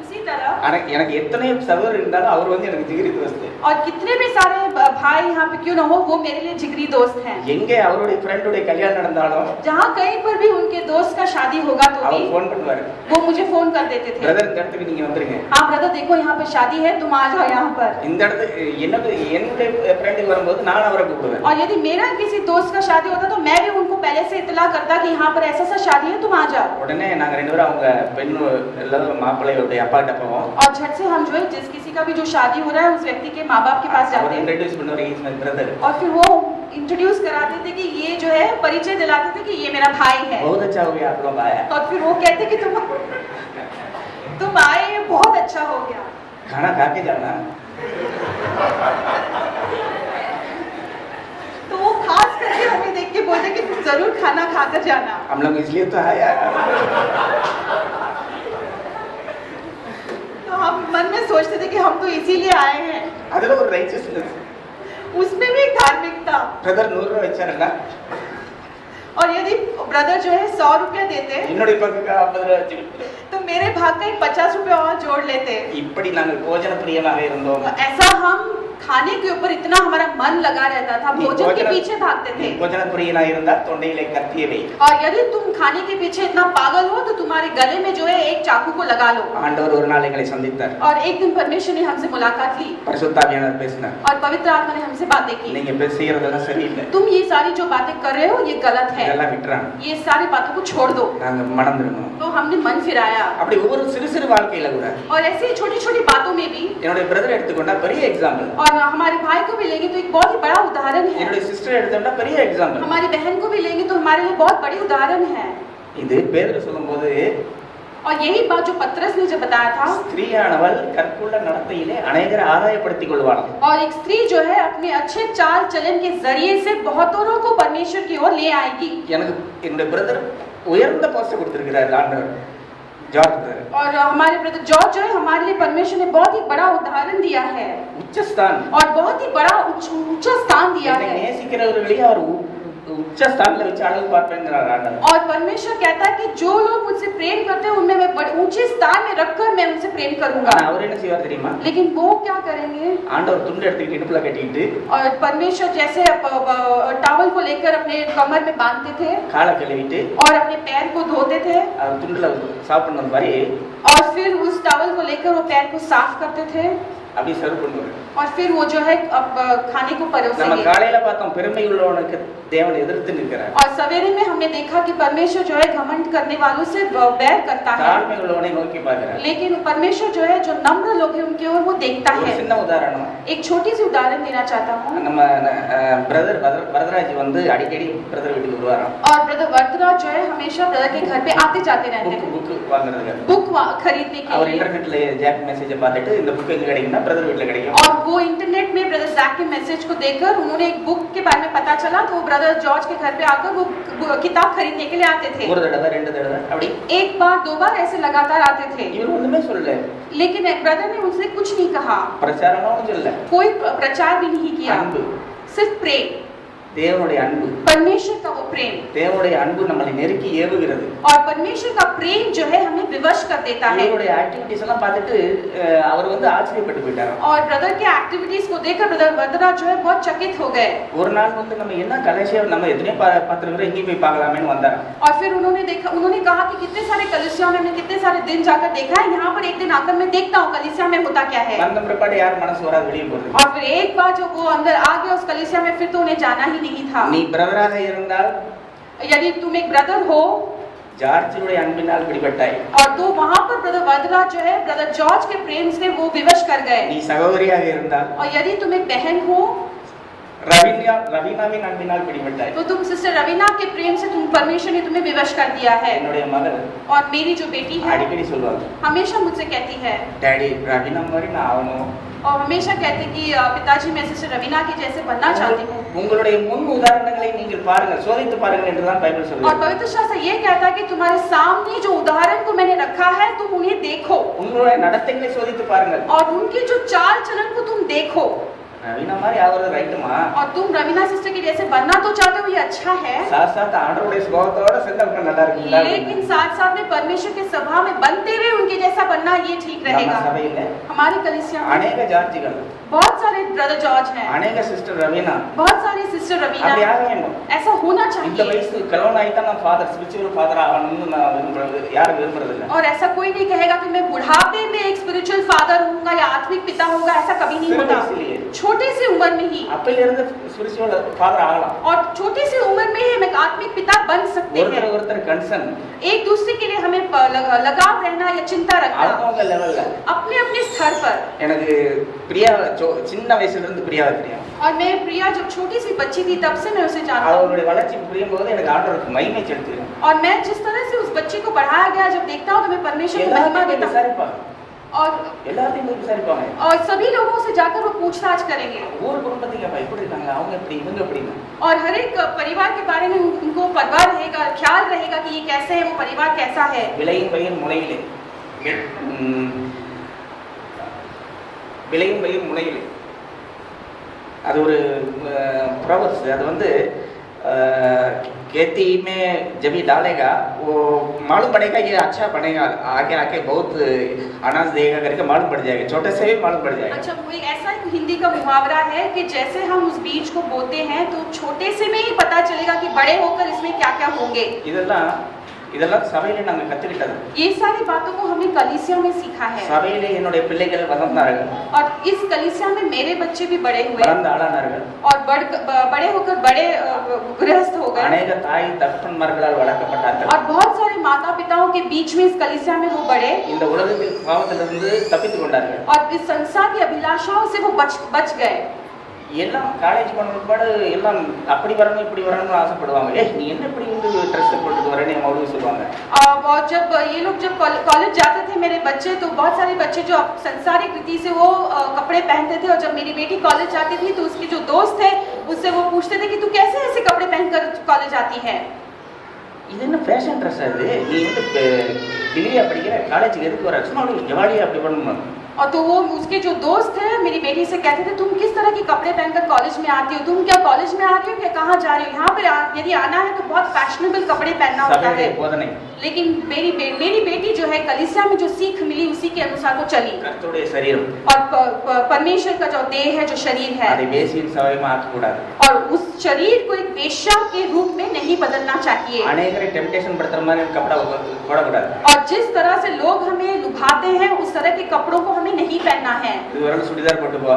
इसी तरह எனக்கு எத்தனை சகோதரர் இருந்தாலும் அவர் வந்து எனக்கு ஜிகிரி தோஸ்து, और कितने भी सारे भाई यहाँ पे क्यों ना हो, वो मेरे लिए जिगरी दोस्त हैं। எங்க அவருடைய ஃப்ரெண்டுடைய கல்யாணம் நடந்தாலும் जहाँ कहीं पर भी उनके दोस्त का शादी होगा तो भी அவர் ஃபோன் பண்ணுவாரு, वो मुझे फोन कर देते थे, பிரதர் இந்த இடத்துக்கு நீங்க வந்துருங்க, हाँ ब्रदर देखो यहाँ पे शादी है, तुम आ जाओ यहाँ पर। இந்த இடத்துக்கு என்னுடைய ஃப்ரெண்டுக்கு வரும்போது நான் அவரை கூப்பிடுவேன், और यदि मेरा किसी दोस्त का शादी होता तो मैं भी उनको पहले से इतला करता कि यहाँ पर ऐसा सा शादी है, तुम आ जाओ। உடனே நாங்க ரெண்டு பேரும் அவங்க பெண் எல்லாரும் மாப்பிள்ளையோடைய அப்பா கிட்ட போவோம், और झट से हम जो है जिस किसी का भी जो शादी हो रहा है उस व्यक्ति के माँ बाप के पास जाते அவர் हैं, इंट्रोड्यूस பண்ணுவாரு இஸ் மை பிரதர், और फिर वो इंट्रोड्यूस कराते थे कि ये जो है परिचय दिलाते थे कि ये मेरा भाई है, बहुत अच्छा हो गया आप लोग आया, और फिर वो कहते कि तुम आए, ये बहुत अच्छा हो गया, खाना खा के जाना, तो वो खास करके हमें देख के बोलते कि तुम जरूर खाना खाकर जाना। हम लोग इसलिए तो आया, तो हम मन में सोचते थे कि हम तो इसीलिए आए हैं, அதுல ஒரு ரைச்சஸ்னஸ், उसमें भी एक धार्मिकता। பிரதர் 100 ரூபாய் வச்சாருன்னா और यदि ब्रदर जो है 100 रुपया देते என்னுடைய பக்கத்துல 50 ரூபாய் வச்சுக்கிட்டு तो मेरे भाग का 50 रुपया और जोड़ लेते। இப்படி நாங்கள் போஜன பிரியமாக இருந்தோம், ऐसा हम खाने के ऊपर इतना हमारा मन लगा रहता था, भोजन के पीछे भागते थे। போஜன பிரியனா இருந்தா தொண்டையிலே கத்தியை வை, और यदि तुम खाने के पीछे इतना पागल हो तो तुम्हारे गले में जो है एक चाकू को लगा लो। ஆண்டவர் ஒரு நாள் எங்களை சந்தித்தார், और एक दिन परमेश्वर ने हमसे मुलाकात ली பரிசுத்த ஆவியானவர் பேசினார், और पवित्र आत्मा ने हमसे बातें की, நீங்க பேசுறதெல்லாம் சரியில்லை, तुम ये सारी जो बातें कर रहे हो ये गलत है, இதெல்லாம் விட்டுறாங்க, ये सारी बातों को छोड़ दो। நாங்க மறந்துடணும்। तो हमने मन फिराया, அப்படி ஒவ்வொரு சிறு சிறு வாழ்க்கையில கூட और ऐसी छोटी छोटी बातों में भी, என்னுடைய பிரதர் எடுத்துக்கொண்டா பெரிய எக்ஸாம்பிள், और हमारे भाई को भी लेंगे तो एक बहुत ही बड़ा उदाहरण है, என்னுடைய சிஸ்டர் எடுத்தோம்னா பெரிய எக்ஸாம்பிள், हमारी बहन को भी लेंगे तो हमारे लिए बहुत बड़ी उदाहरण है। இது பேதுரு சொல்லும்போது और यही बात जो पतरस ने जब बताया था, ஸ்திரீயானவள் கற்புள்ள நடத்தையிலே அநேகரை ஆதாயப்படுத்திக் கொள்வாளாம், और एक स्त्री जो है अपने अच्छे चाल चलन के जरिए से बहुतों को परमेश्वर की ओर ले आएगी। எனக்கு என்னுடைய பிரதர் உயர்ந்த போஸ்ட் கொடுத்திருக்கிறார் ஆண்டவர், ஜார்ஜ் பிரதர், और हमारे ब्रदर जॉर्ज जो है हमारे लिए परमेश्वर ने बहुत ही बड़ा उदाहरण दिया है, உச்சஸ்தான், और बहुत ही बड़ा ऊंचा स्थान दिया என்னை है। நேசிக்கிறவர்களையே அவர் உச்ச ஸ்தானத்துல வச்சு அழகு பார்ப்பேங்கிறார் ஆண்டவர். और परमेश्वर कहता है कि जो लोग मुझसे प्रेम करते हैं उनमें मैं बड़े ऊंचे स्थान में रखकर मैं उनसे प्रेम करूंगा। ஆனா அவர் என்ன செய்வார் தெரியுமா? लेकिन वो क्या करेंगे? ஆண்டவர் துண்டு எடுத்துக்கிட்டு இடுப்புல கட்டிட்டு और परमेश्वर जैसे टॉवल को लेकर अपने कमर में बांधते थे காலை கழுவிட்டு और अपने पैर को धोते थे அவர் துண்டுல சாப்பிடணும் மாதிரி और फिर उस टॉवल को लेकर वो पैर को साफ करते थे அப்படி சர்வ் பண்ணுவார். और फिर वो जो है अब खाने को நம்ம परोसेंगे। காலையில பார்த்தோம் பெருமை உள்ளவனுக்கு தேவன் எதிர்த்து நிற்கிறார். और सवेरे में हमने देखा कि परमेश्वर जो है घमंड करने वालों से बैर करता है, தாழ்மை உள்ளவனை நோக்கி பார்க்கிறார். लेकिन परमेश्वर जो है जो नम्र लोग हैं उनकी ओर वो देखता ஒரு है। சின்ன உதாரணம், एक छोटी सी उदाहरण देना चाहता हूँ। நம்ம பிரதர் வரதராஜ் வந்து அடிக்கடி பிரதர் வீட்டுக்கு வருவாராம். और ब्रदर वरदराज जो है हमेशा ब्रदर के घर पे आते जाते रहते हैं புக் வாங்குறதுக்கு. बुक खरीदने के அவர் लिए। இன்டர்நெட்ல ஜாக் மெசேஜை பார்த்துட்டு இந்த புக் எங்க கிடைக்கும்னா பிரதர் வீட்ல கிடைக்கும். और वो इंटरनेट में ब्रदर जैक के मैसेज को देखकर उन्होंने एक बुक के बारे में पता चला तो वो ब्रदर जॉर्ज के घर पे आकर वो किताब खरीदने के लिए आते थे। ஒரு தடவை ரெண்டு தடவை அப்படி एक बार दो बार ऐसे लगातार आते थे, இவர் ஒண்ணுமே சொல்லல, लेकिन ब्रदर ने उनसे कुछ नहीं कहा, பிரச்சாரமும் சொல்லல, कोई प्रचार भी नहीं किया, அன்பு, सिर्फ प्रेम, தேவனுடைய அன்பு, परमेश्वर का वो प्रेम। தேவனுடைய அன்பு நம்மளை நெருக்கி ஏவுகிறது. और परमेश्वर का प्रेम जो है हमें विवश कर देता है। இவருடைய ஆக்டிவிட்டீஸ் எல்லாம் பார்த்துட்டு அவர் வந்து ஆச்சரியப்பட்டு போயிட்டார். और ब्रदर के एक्टिविटीज को देखकर ब्रदर वरदराज जो है बहुत चकित हो गए। ஒரு நாள் வந்து நம்ம என்ன கலேசியா நம்ம எத்தனை பார்த்துருக்கிறோம், இங்கே போய் பார்க்கலாமேன்னு வந்தார். और फिर उन्होंने कहा कि कितने सारे कलीसिया में हमने कितने सारे दिन जाकर देखा है, यहाँ पर एक दिन आकर मैं देखता हूँ कलीसिया में होता क्या है। வந்த பிற்பாடு யார் மனசு வராது வெளியே போறது. और फिर एक बार जो वो अंदर आ गया उस कलीसिया में फिर तो उन्हें जाना ही नहीं था। நீ பிரதராக இருந்தால் यदि तुम एक ब्रदर हो ஜார்ஜுடைய அன்பினால் பிடிபட்டாய், और तो वहाँ पर ब्रदर वरदराज जो है ब्रदर जॉर्ज के प्रेम से वो विवश कर गए। நீ சகோதரியாக இருந்தால் और यदि तुम एक बहन हो ரவீனாவின் அன்பினால் பிடிபட்டாய், तो तुम सिस्टर रवीना के प्रेम से तुम परमेश्वर ने तुम्हें विवश कर दिया है। என்னுடைய மகள் और मेरी जो बेटी है அடிக்கடி சொல்வாங்க, हमेशा मुझसे कहती है டாடி ரவீனா மாதிரி நான் ஆகணும். और हमेशा कहती कि पिताजी मैं सिस्टर रवीना के जैसे बनना चाहती हूँ। உங்களுடைய முன் உதாரணங்களை நீங்கள் பாருங்கள், சோதித்து பாருங்கள் என்றுதான் பைபிள் और சொல்லுது. पवित्र शास्त्र ये कहता है कि तुम्हारे सामने जो उदाहरण को मैंने रखा है तुम उन्हें देखो உங்களுடைய நடத்தைகளை சோதித்து பாருங்கள். और उनकी जो चाल चलन को तुम देखो। ரவீனா மாதிரி ஆகிறது ரைட்டுமா, और तुम रवीना सिस्टर के जैसे बनना तो चाहते हो, ये अच्छा है, சாத் சாத் ஆண்டவருடைய சுபாவத்தோட சேர்ந்து அவங்க நல்லா இருக்குங்களா? लेकिन साथ साथ में परमेश्वर के सभा में बनते हुए उनके जैसा बनना ये ठीक நம்ம रहेगा। சபையில हमारी कलीसिया में அநேக ஜார்ஜிகள், बहुत सारे ब्रदर जॉर्ज हैं, அநேக சிஸ்டர் ரவீனா बहुत सारी सिस्टर அப்படி रवीना, ஆக வேண்டும். ऐसा होना இந்த चाहिए। வயசு கல்யாணம் ஆகிட்டா நான் ஃபாதர் ஸ்பிரிச்சுவல் ஃபாதர் ஆகணும்னு நான் விரும்புறது, யாரும் விரும்புறது இல்லை. और ऐसा कोई नहीं कहेगा कि मैं बुढ़ापे में एक स्पिरिचुअल फादर होऊंगा या आत्मिक पिता होगा, ऐसा कभी नहीं सिर्फ होता। इसलिए। छोटे सी उम्र में ही அப்பையில இருந்து ஸ்பிரிச்சுவல் ஃபாதர் ஆகலாம். और छोटी सी उम्र में ही हम एक आत्मिक पिता बन सकते ஒருத்தர் हैं। ஒருத்தர் கன்சர்ன் एक दूसरे के लिए हमें लगाव रहना या चिंता रखना அவங்க லெவல்ல. अपने अपने स्तर पर। எனக்கு பிரியா சின்ன வயசுல இருந்து பிரியாவை தெரியும். और मैं प्रिया जब छोटी सी बच्ची थी तब से मैं उसे जानता हूँ। அவருடைய வளர்ச்சிக்கு புரியும் போது எனக்கு ஆண்டவருக்கு மகிமை செலுத்துகிறேன். और मैं जिस तरह से उस बच्ची को बढ़ाया गया जब देखता हूँ तो मैं परमेश्वर को महिमा எல்லாத்தையும் देता हूँ। விசாரிப்பாங்க, और எல்லாத்தையும் விசாரிப்பாங்க. और सभी लोगों से जाकर वो पूछताछ करेंगे ஒவ்வொரு குடும்பத்துக்கு அப்ப எப்படி இருக்காங்க, அவங்க எப்படி, இவங்க எப்படின்னு. और हर एक परिवार के बारे में उनको परवाह रहेगा, ख्याल रहेगा कि ये कैसे है, वो परिवार कैसा है। விளையும் பயிர் முனையிலே விளையும் பயிர் முனையிலே அது ஒரு ப்ராவர்ஸ். அது வந்து खेती में जब ये डालेगा वो मालूम पड़ेगा ये अच्छा बनेगा, आगे आके बहुत अनाज देगा करके मालूम पड़ जाएगा, छोटे से भी मालूम पड़ जाएगा। अच्छा, वो एक ऐसा हिंदी का मुहावरा है कि जैसे हम उस बीज को बोते हैं तो छोटे से में ही पता चलेगा कि बड़े होकर इसमें क्या क्या होंगे। இதெல்லாம் சபையில நாங்க கத்துக்கிட்டது. ये सारी बातों को हमने कलीसिया में सीखा है। சபையில என்னுடைய பிள்ளைகள் வளர்ந்தார்கள் और इस कलीसिया में मेरे बच्चे भी बड़े हुए வளர்ந்து ஆளானார்கள். और बड़े होकर बड़े गृहस्थ हो गए। அநேக தாய் தகப்பன்மார்களால் வளர்க்கப்பட்டார்கள் और बहुत सारे माता पिताओं के बीच में इस कलीसिया में वो बड़े இந்த உலகத்தில் பாவத்திலிருந்து தப்பித்துக் கொண்டார்கள். और इस संसार की अभिलाषाओं से वो बच गए। எல்லாம் காலேஜ் பண்ண பிற்பாடு எல்லாம் அப்படி வரணும் இப்படி வரணும்னு ஆசைப்படுவாங்க. நீ என்ன இப்படி வந்து ட்ரெஸ் போட்டுட்டு வரேன்னு என் மௌலவி சொல்லுவாங்க. और जब ये लोग जब कॉलेज जाते थे मेरे बच्चे, तो बहुत सारे बच्चे जो संसारिक रीति से वो कपड़े पहनते थे, और जब मेरी बेटी कॉलेज जाती थी तो उसके जो दोस्त थे उससे वो पूछते थे कि तू कैसे ऐसे कपड़े पहनकर कॉलेज आती है। இது என்ன ஃபேஷன் ட்ரெஸ்? அது நீ வந்து டிகிரியா படிக்கிற, காலேஜுக்கு எதுக்கு வர, சும்மா ஜவாலியா அப்படி பண்ணணும். और तो वो उसके जो दोस्त थे मेरी बेटी से कहते थे तुम किस तरह के कपड़े पहनकर कॉलेज में आती हो, तुम क्या कॉलेज में आ रही हो क्या कहाँ जा रही हो, यहाँ पर यदि आना है तो बहुत फैशनेबल कपड़े पहनना होता है। लेकिन मेरी बेटी जो है कलीसिया में जो सीख मिली उसी के अनुसार वो चली। கர்த்தருடைய சரீரம் और परमेश्वर का जो देह है जो शरीर है அதை வேசியின் சபையுமா ஆக்கக்கூடாது। और उस शरीर को एक वेश्या के रूप में नहीं बदलना चाहिए। अनेकரை டெம்ப்டேஷன் படுத்துற மாதிரி கपड़ा போடக்கூடாது। और जिस तरह से लोग हमें लुभाते हैं उस तरह के कपड़ों को हमें नहीं पहनना है। இதுவரை சுடிதார் போட்டு போ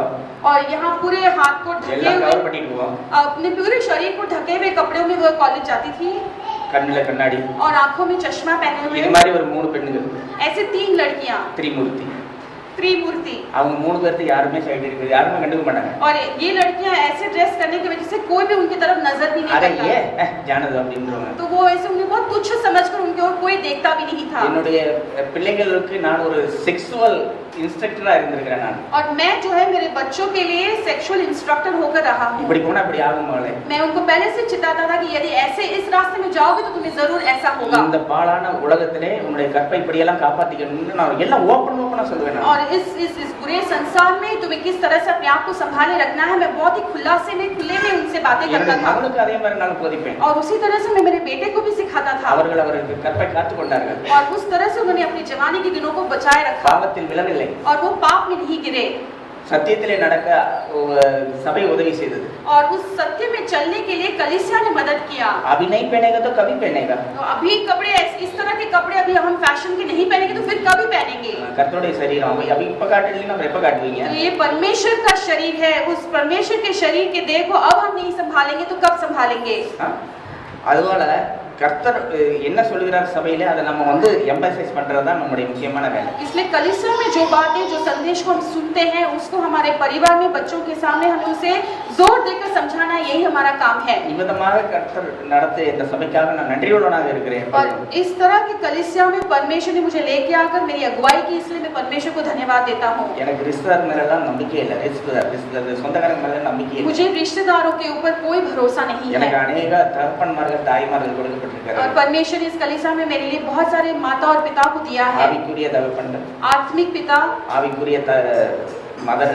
और यहाँ पूरे हाथ को ढके हुए கவர் பண்ணிட்டு போ अपने पूरे शरीर को ढके हुए कपड़ों में वो कॉलेज जाती थी। கண்ணுல கண்ணாடி और आंखों में चश्मा पहने हुए இது மாதிரி ஒரு மூணு பெண்ணுங்க ऐसे 3 लड़कियां त्रिमूर्ति அவங்க மூணு பேர்த்து யாருமே சைடு இருக்குது யாருமே கண்டுக்க மாட்டாங்க। और ये लड़कियां ऐसे ड्रेस करने की वजह से कोई भी उनकी तरफ नजर भी नहीं करता। अरे ये जानது அப்படின்றவங்க तो वो ऐसे उन्हें बहुत तुच्छ समझकर उनके ओर कोई देखता भी नहीं था। என்னுடைய பிள்ளைகளுக்கு நான் ஒரு செக்சுவல் इंस्ट्रक्टरा இருந்திருக்கேன் நான்। और मैं जो है मेरे बच्चों के लिए सेक्सुअल इंस्ट्रक्टर होकर रहा हूं। இப்படி போனா இப்படி ஆகும் மகளே। मैं उनको पहले से चिताता था कि यदि ऐसे इस रास्ते में जाओगे तो तुम्हें जरूर ऐसा होगा। இந்த பாழான உலகத்திலே உன்னுடைய கற்பை இப்படி எல்லாம் காப்பாத்திக்கணும்னு நான் எல்லாம் ஓபனா சொல்வேன் நான்। और इस बुरे संसार में तुम्हें किस तरह से अपने आप को संभाले रखना है मैं बहुत ही खुले में उनसे बातें करता था। அவங்களுக்கு அதே மாதிரி நான் போதிப்பேன்। और उसी तरह से मैं मेरे बेटे को भी सिखाता था। அவர்கள் அவருக்கு கற்பை காத்து கொண்டார்கள்। और उस तरह से उन्होंने अपनी जवानी के दिनों को बचाए रखा। பாவத்தில் விழவில்லை। और वो पाप में नहीं गिरे। सत्यத்திலே நடக்க சபை உதவி செய்தது। और उस सत्य में चलने के लिए कलीसिया ने मदद किया। अभी नहीं पहनेगा तो कभी पहनेगा। तो अभी कपड़े इस तरह के कपड़े अभी हम फैशन के नहीं पहनेंगे तो फिर कभी पहनेंगे। கர்த்தருடைய சரீரம் अभी இப்ப காட்டலனா எப்ப காட்டுவீங்க? तो ये परमेश्वर का शरीर है, उस परमेश्वर के शरीर के देह को अब हम नहीं संभालेंगे तो कब संभालेंगे? அதுவால கர்த்தர் என்ன சொல்கிறார் சபையிலே அதை நம்ம வந்து எம்பசைஸ் பண்றது தான் நம்மளுடைய முக்கியமான வேலை। इसलिए कलीसिया में जो बातें जो संदेश को हम सुनते हैं उसको हमारे परिवार में बच्चों के सामने हमें उसे जोर देकर समझाना यही हमारा काम है। இவ்விதமாக கர்த்தர் நடத்த இந்த சபைக்காக நான் நன்றியுள்ளவனாக இருக்கிறேன்। और इस तरह की कलीसिया में परमेश्वर ने मुझे लेके आकर मेरी अगुवाई की इसलिए मैं परमेश्वर को धन्यवाद देता हूँ। எனக்கு ரிஸ்தார் மேலலாம் நம்பிக்கை இல்ல, சொந்தக்காரங்க மேல நம்பிக்கை இல்ல। मुझे रिश्तेदारों के ऊपर कोई भरोसा नहीं है। எனக்கு अनेक தகப்பன்மார்கள் தாய்மார்கள் கொடுக்கப்பட்டிருக்கிறார்கள்। और परमेश्वर ने इस कलीसिया में मेरे लिए बहुत सारे माता और पिता को दिया है। ஆவிக்குரிய தகப்பன்கள், आत्मिक पिता, ஆவிக்குரிய मदर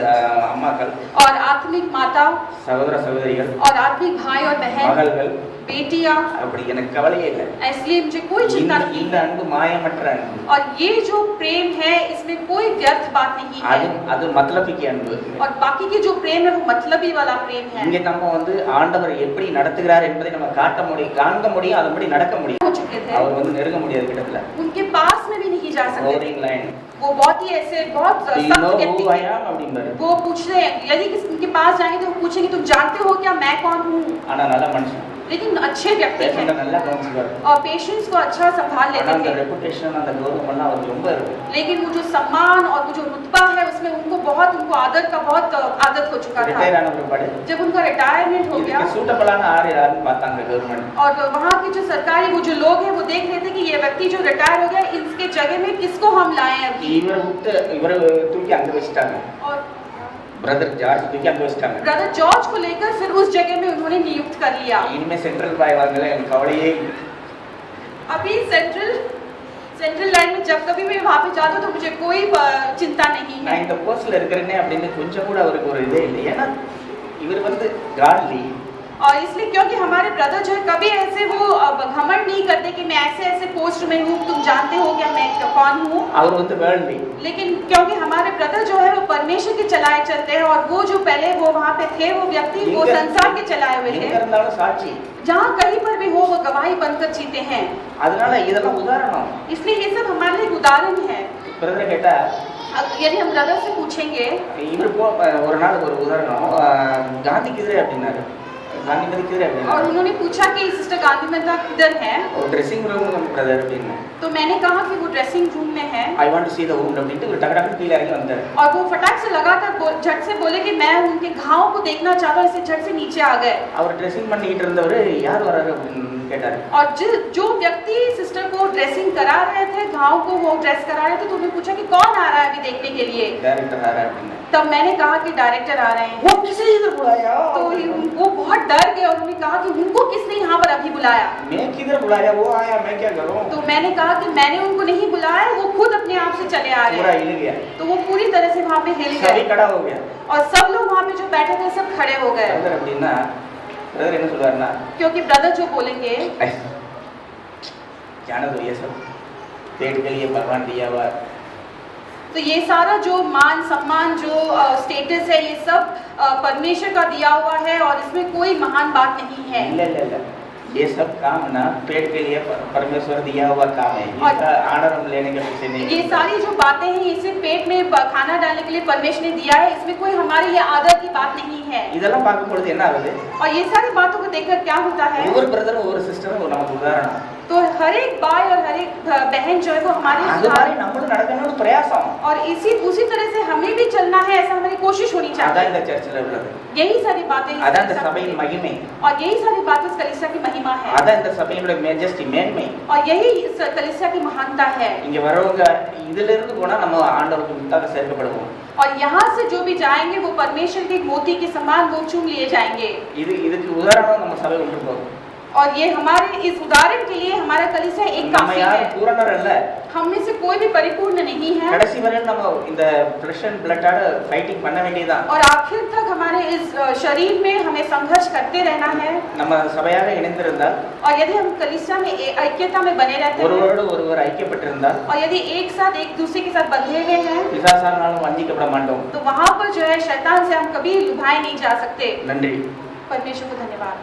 अम्माक्கள் और आत्मिक माता, சகோதர சகோதரிகள் और आत्मिक भाई और बहन, மகள்கள், बेटियां। அப்படி எனக்கு கவலையே இல்ல। इसलिए मुझे कोई चिंता नहीं। இந்த அன்பு மாயமற்ற அன்பு। और ये जो प्रेम है इसमें कोई व्यर्थ बात नहीं है। அது मतलबी அன்பு। और बाकी की जो प्रेम है वो मतलबी वाला प्रेम है। இங்க நம்ம வந்து ஆண்டவர் எப்படி நடத்துகிறார் என்பதை நம்ம காட்ட முடியும், காண்க முடியும், அதுபடி நடக்க முடியும்। हो चुके थे, அவர் வந்து நெருங்க முடியாது கிட்டத்துல। उनके पास में भी नहीं जा सकते। ஓவரிங் லைன் वो बहुत ही ऐसे बहुत सख्त व्यक्ति थे। அப்படிம்பாரு। वो पूछते हैं यदि किसी उनके पास जाएंगे तो वो पूछेंगे तुम जानते हो क्या मैं कौन हूँ? ஆனா நல்ல மனுஷன், लेकिन अच्छे व्यक्ति हैं நல்லா கவனிச்சுவார்। और पेशेंस को अच्छा संभाल लेते அந்த थे। ரெपुटेशन அந்த கௌரவம் எல்லாம் அவருக்கு ரொம்ப இருக்கு। लेकिन वो जो सम्मान और वो जो रुतबा है उसमें उनको आदर का बहुत आदत हो चुका था। ரிட்டையர் ஆன பிறகு जब उनका रिटायरमेंट हो गया சூட்டபிளான யாருன்னு பார்த்தாங்க கவர்மெண்ட்। और वहाँ के जो सरकारी वो जो लोग हैं वो देख रहे थे कि ये व्यक्ति जो रिटायर हो गया इसके जगह में किसको हम लाएं अभी। இவரை தூக்கி அங்க வச்சிட்டாங்க। और ब्रदर जॉर्ज தூக்கி அங்க வச்சிட்டாங்க। ब्रदर जॉर्ज को लेकर फिर उस जगह में उन्होंने नियुक्त कर लिया। इनमें सेंट्रल पाए वाले कवड़िए अभी सेंट्रल लाइन में जब कभी मैं वहाँ पे जाता हूँ तो मुझे कोई चिंता नहीं है। நான் இந்த போஸ்ட்ல இருக்கிறேனே அப்படின்னு கொஞ்சம் கூட அவருக்கு ஒரு இதே இல்லை। ஏன்னா இவர் வந்து காட்லி। और इसलिए क्योंकि हमारे ब्रदर जो है कभी ऐसे वो घमंड नहीं करते कि मैं ऐसे पोस्ट में हूँ, तुम जानते हो क्या मैं कौन हूँ। और வந்து வேர்ல்டி। लेकिन क्योंकि हमारे ब्रदर जो है वो परमेश्वर के चलाए चलते हैं और वो जो पहले वो वहाँ पे थे वो व्यक्ति वो संसार के चलाए हुए थे। साक्षी जहाँ कहीं पर भी हो वो गवाही बनकर जीते हैं। அதனால இதெல்லாம் உதாரணம்। इसलिए ये सब हमारे लिए उदाहरण है। பிரதர் கேட்டா यदि हम ब्रदर से पूछेंगे இவர் ஒரு நாள் ஒரு உதாரணம் காந்திக்கு எதிரே அப்படின்னாரு। गांधी किधर है? और उन्होंने पूछा कि सिस्टर गांधी मैदा किधर है? और ड्रेसिंग रूम में ब्रदर बिन। तो मैंने कहा कि वो ड्रेसिंग रूम में है। I want to see the room அப்படிட்டு ஒரு டகடக கீழ இறங்கி வந்தார்। और वो फटाक से लगातार झट से बोले कि मैं उनके घाव को देखना चाहता हूं, इसलिए झट से नीचे आ गए। அவர் ட்ரெஸ்ஸிங் பண்ணிட்டு இருந்தவர் யார் வராரு அப்படின்னு கேட்டாரு। और जो व्यक्ति सिस्टर को ड्रेसिंग करा रहे थे, घाव को वो ड्रेस करा रहे थे, तो उन्होंने पूछा कि कौन आ रहा है अभी देखने के लिए? डायरेक्टर आ रहा है। तब मैंने कहा कि डायरेक्टर आ रहे हैं। वो किसे इधर बुलाया? तो वो बहुत डर गए और उन्होंने कहा कि उनको किसने यहाँ पर अभी बुलाया? मैं किधर बुलाया, वो आया, मैं क्या करूं? तो मैंने कहा कि मैंने उनको नहीं बुलाया, वो खुद अपने आप से चले आ रहे पूरा हैं। हिल गया, तो वो पूरी तरह से वहाँ पे हिल सभी गए खड़ा हो गया। और सब लोग वहाँ पे जो बैठे थे सब खड़े हो गए, பிரதர் அப்படின்னா பிரதர் என்ன சொல்றாருன்னா, क्योंकि ब्रदर जो बोलेंगे जाने दो ये सब, पेट के लिए भगवान दिया हुआ। तो ये सारा जो मान सम्मान जो स्टेटस है ये सब परमेश्वर का दिया हुआ है और इसमें कोई महान बात नहीं है। இல்ல இல்ல இல்ல, ये सब काम ना पेट के लिए परमेश्वर दिया हुआ काम है, इसका आनर हम लेने के पीछे नहीं। ये सारी जो बातें हैं इसे पेट में खाना डालने के लिए परमेश्वर ने दिया है, इसमें कोई हमारी ये आदर की बात नहीं है। இதெல்லாம் பார்க்கும் பொழுது என்ன ஆகுது, और ये सारी बातों को देखकर क्या होता है, ஒவ்வொரு பிரதரும் ஒவ்வொரு சிஸ்டரும் நமக்கு உதாரணம்। तो हर एक भाई और हर एक बहन जो है वो हमारे அது மாதிரி நம்மளும் நடக்கணும்னு பிரயாசம்। और उसी तरह से हमें भी चलना है, ऐसा हमारी कोशिश होनी அதான் चाहिए। இந்த சர்ச்சில் உள்ளது, यही सारी बातें इस அதான் இந்த कलीसिया சபையின் में- மகிமை, और यही सारी बातें इस कलीसिया की महिमा है அதான் இந்த சபையினுடைய மேஜஸ்டி மேன்மை। और यही इस कलीसिया की महानता है। இங்க வரவங்க இதுல இருந்து போனா நம்ம ஆண்டவருக்கு முத்தாக சேர்க்கப்படுவோம்। और यहाँ से जो भी जाएंगे वो परमेश्वर के मोती के समान वो चुन लिए जाएंगे। இதுக்கு உதாரணம் நம்ம சபை ஒன்று போகும்। और ये हमारे इस उदाहरण के लिए हमारा कलीसिया एक நம்ம काफी யாரும் है। பூரணர் அல்ல, हम में से कोई भी परिपूर्ण नहीं है கடைசி வரையில் நம்ம இந்த ஃப்ளஷ் அண்ட் பிளட்டோட ஃபைட்டிங் பண்ண வேண்டியதுதான்। और आखिर तक हमारे इस शरीर में हमें संघर्ष करते रहना है। நம்ம சபையாக இணைந்திருந்தால், और यदि हम कलीसिया में ऐक्यता में बने रहते हैं ஒருவரோடு ஒருவர் ஐக்கியப்பட்டிருந்தால், और यदि एक साथ एक दूसरे के साथ बंधे हुए हैं பிசாசானாலும் வஞ்சிக்கப்பட மாட்டோம்। तो वहाँ पर जो है शैतान से हम कभी लुभाए नहीं जा सकते। நன்றி। परमेश्वर को धन्यवाद।